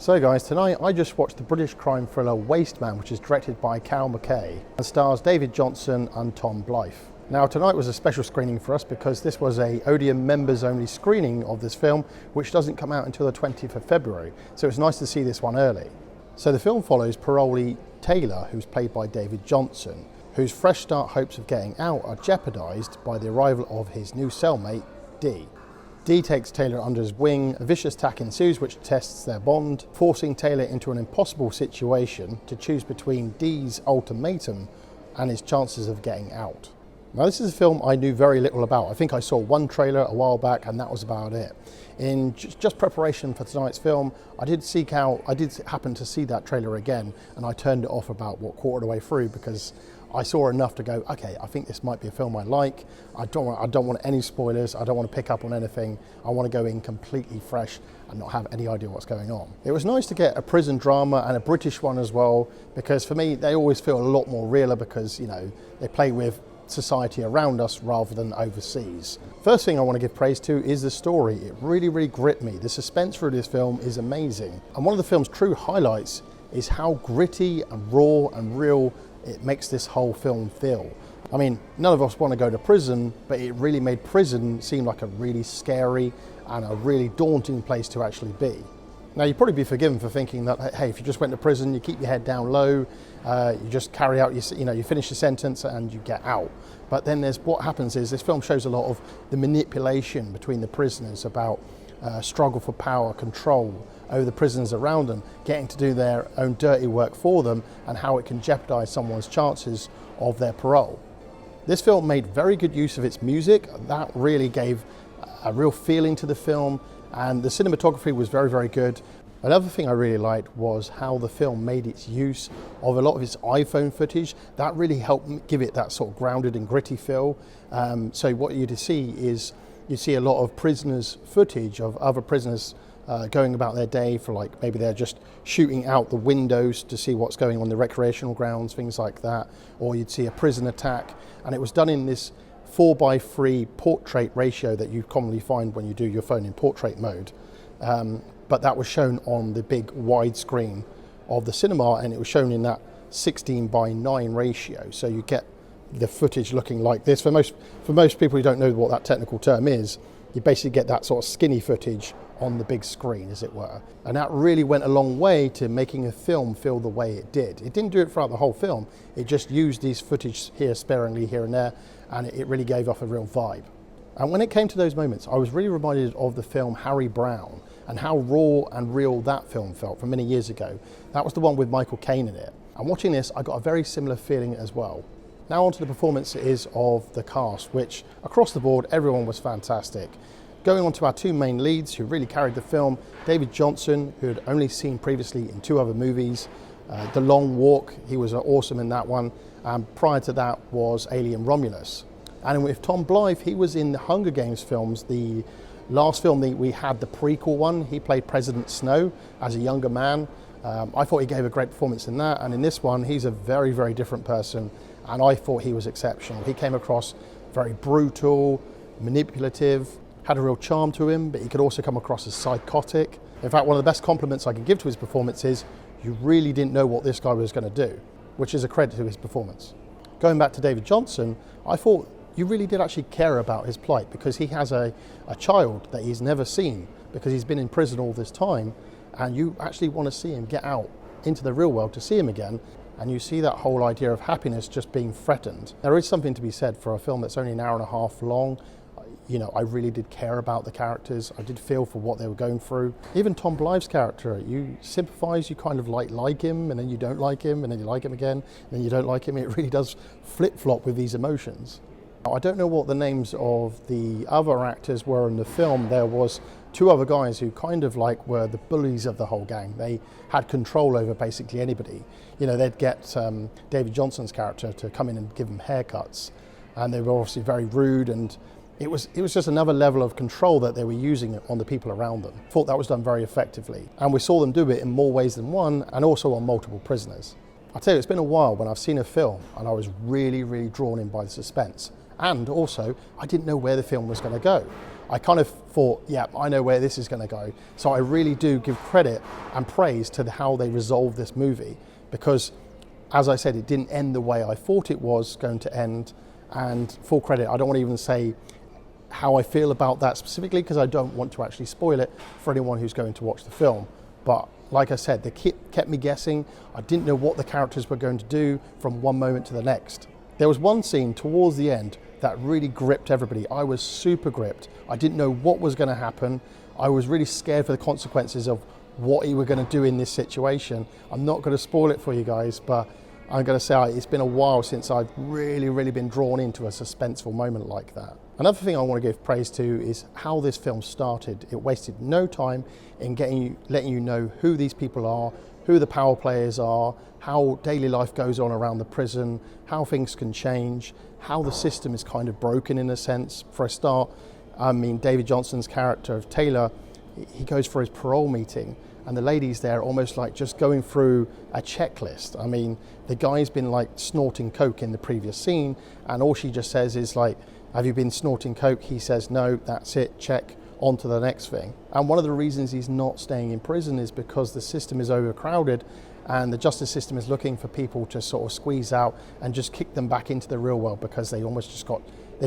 So guys, tonight I just watched the British crime thriller Wasteman, which is directed by Cal McKay and stars David Johnson and Tom Blyth. Now tonight was a special screening for us because this was a Odeon members only screening of this film, which doesn't come out until the 20th of February. So it's nice to see this one early. So the film follows parolee Taylor, who's played by David Johnson, whose fresh start hopes of getting out are jeopardised by the arrival of his new cellmate, Dee. Dee takes Taylor under his wing, a vicious attack ensues which tests their bond, forcing Taylor into an impossible situation to choose between Dee's ultimatum and his chances of getting out. Now this is a film I knew very little about. I think I saw one trailer a while back and that was about it. In just preparation for tonight's film, I did happen to see that trailer again, and I turned it off about quarter of the way through because I saw enough to go, okay, I think this might be a film I like. I don't want any spoilers. I don't want to pick up on anything. I want to go in completely fresh and not have any idea what's going on. It was nice to get a prison drama and a British one as well, because for me, they always feel a lot more realer because, you know, they play with society around us rather than overseas. First thing I want to give praise to is the story. It really gripped me. The suspense through this film is amazing. And one of the film's true highlights is how gritty and raw and real it makes this whole film feel. I mean, none of us want to go to prison, but it really made prison seem like a really scary and a really daunting place to actually be. Now, you'd probably be forgiven for thinking that, hey, if you just went to prison, you keep your head down low, you just carry out you finish your sentence and you get out. But then what happens is this film shows a lot of the manipulation between the prisoners about struggle for power, control over the prisoners around them, getting to do their own dirty work for them, and how it can jeopardize someone's chances of their parole. This film made very good use of its music. That really gave a real feeling to the film, and the cinematography was very good. Another thing I really liked was how the film made its use of a lot of its iPhone footage. That really helped give it that sort of grounded and gritty feel. So what you see is you see a lot of prisoners' footage of other prisoners going about their day, for like maybe they're just shooting out the windows to see what's going on the recreational grounds, things like that, or you'd see a prison attack, and it was done in this 4:3 portrait ratio that you commonly find when you do your phone in portrait mode, but that was shown on the big wide screen of the cinema, and it was shown in that 16:9 ratio, so you get the footage looking like this. For most people who don't know what that technical term is, you basically get that sort of skinny footage on the big screen, as it were. And that really went a long way to making a film feel the way it did. It didn't do it throughout the whole film. It just used these footage here sparingly here and there, and it really gave off a real vibe. And when it came to those moments, I was really reminded of the film Harry Brown and how raw and real that film felt from many years ago. That was the one with Michael Caine in it. And watching this, I got a very similar feeling as well. Now onto the performances of the cast, which across the board, everyone was fantastic. Going on to our two main leads who really carried the film, David Johnson, who had only seen previously in two other movies, The Long Walk, he was awesome in that one, and prior to that was Alien Romulus. And with Tom Blyth, he was in the Hunger Games films, the last film we had, the prequel one. He played President Snow as a younger man. I thought he gave a great performance in that, and in this one, he's a very different person, and I thought he was exceptional. He came across very brutal, manipulative, had a real charm to him, but he could also come across as psychotic. In fact, one of the best compliments I can give to his performance is, you really didn't know what this guy was going to do, which is a credit to his performance. Going back to David Johnson, I thought you really did actually care about his plight, because he has a child that he's never seen because he's been in prison all this time, and you actually want to see him get out into the real world to see him again, and you see that whole idea of happiness just being threatened. There is something to be said for a film that's only an hour and a half long. You know, I really did care about the characters. I did feel for what they were going through. Even Tom Blyth's character, you sympathise, you kind of like him, and then you don't like him, and then you like him again, and then you don't like him. It really does flip-flop with these emotions. I don't know what the names of the other actors were in the film. There was two other guys who kind of like were the bullies of the whole gang. They had control over basically anybody. You know, they'd get David Johnson's character to come in and give them haircuts, and they were obviously very rude, and it was just another level of control that they were using on the people around them. I thought that was done very effectively, and we saw them do it in more ways than one, and also on multiple prisoners. I tell you, it's been a while when I've seen a film and I was really drawn in by the suspense, and also I didn't know where the film was going to go. I kind of thought, yeah, I know where this is going to go. So I really do give credit and praise to how they resolved this movie, because as I said, it didn't end the way I thought it was going to end. And full credit, I don't want to even say how I feel about that specifically, because I don't want to actually spoil it for anyone who's going to watch the film. But like I said, they kept me guessing. I didn't know what the characters were going to do from one moment to the next. There was one scene towards the end that really gripped everybody. I was super gripped. I didn't know what was going to happen. I was really scared for the consequences of what he were going to do in this situation. I'm not going to spoil it for you guys, but I'm going to say it's been a while since I've really been drawn into a suspenseful moment like that. Another thing I want to give praise to is how this film started. It wasted no time in letting you know who these people are, who the power players are, how daily life goes on around the prison, how things can change, how the system is kind of broken in a sense. For a start, I mean, David Johnson's character of Taylor, he goes for his parole meeting, and the lady's there almost like just going through a checklist. I mean, the guy's been like snorting coke in the previous scene, and all she just says is like, have you been snorting coke? He says, no, that's it, check, on to the next thing. And one of the reasons he's not staying in prison is because the system is overcrowded, and the justice system is looking for people to sort of squeeze out and just kick them back into the real world, because they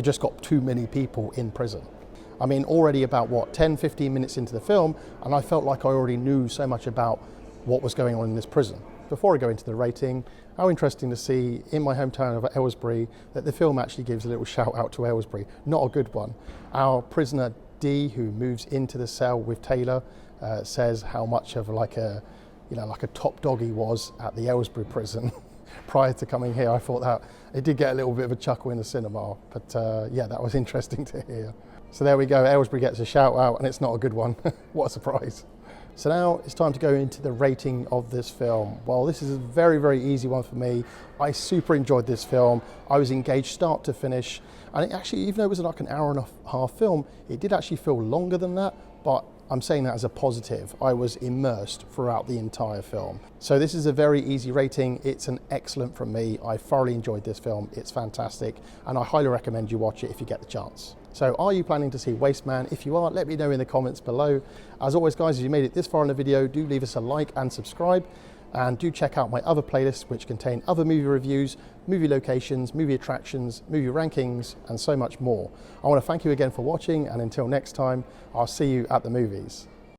just got too many people in prison. I mean, already about what, 10-15 minutes into the film, and I felt like I already knew so much about what was going on in this prison. Before I go into the rating, how interesting to see in my hometown of Aylesbury that the film actually gives a little shout out to Aylesbury. Not a good one. Our prisoner D, who moves into the cell with Taylor, says how much of like a top dog he was at the Aylesbury prison. Prior to coming here, I thought that it did get a little bit of a chuckle in the cinema, but yeah, that was interesting to hear. So there we go, Aylesbury gets a shout out, and it's not a good one. What a surprise. So now it's time to go into the rating of this film. Well, this is a very easy one for me. I super enjoyed this film. I was engaged start to finish, and it actually, even though it was like an hour and a half film, it did actually feel longer than that, but I'm saying that as a positive. I was immersed throughout the entire film. So this is a very easy rating. It's an excellent from me. I thoroughly enjoyed this film. It's fantastic, and I highly recommend you watch it if you get the chance. So are you planning to see Wasteman? If you are, let me know in the comments below. As always, guys, if you made it this far in the video, do leave us a like and subscribe. And do check out my other playlists, which contain other movie reviews, movie locations, movie attractions, movie rankings, and so much more. I want to thank you again for watching, and until next time, I'll see you at the movies.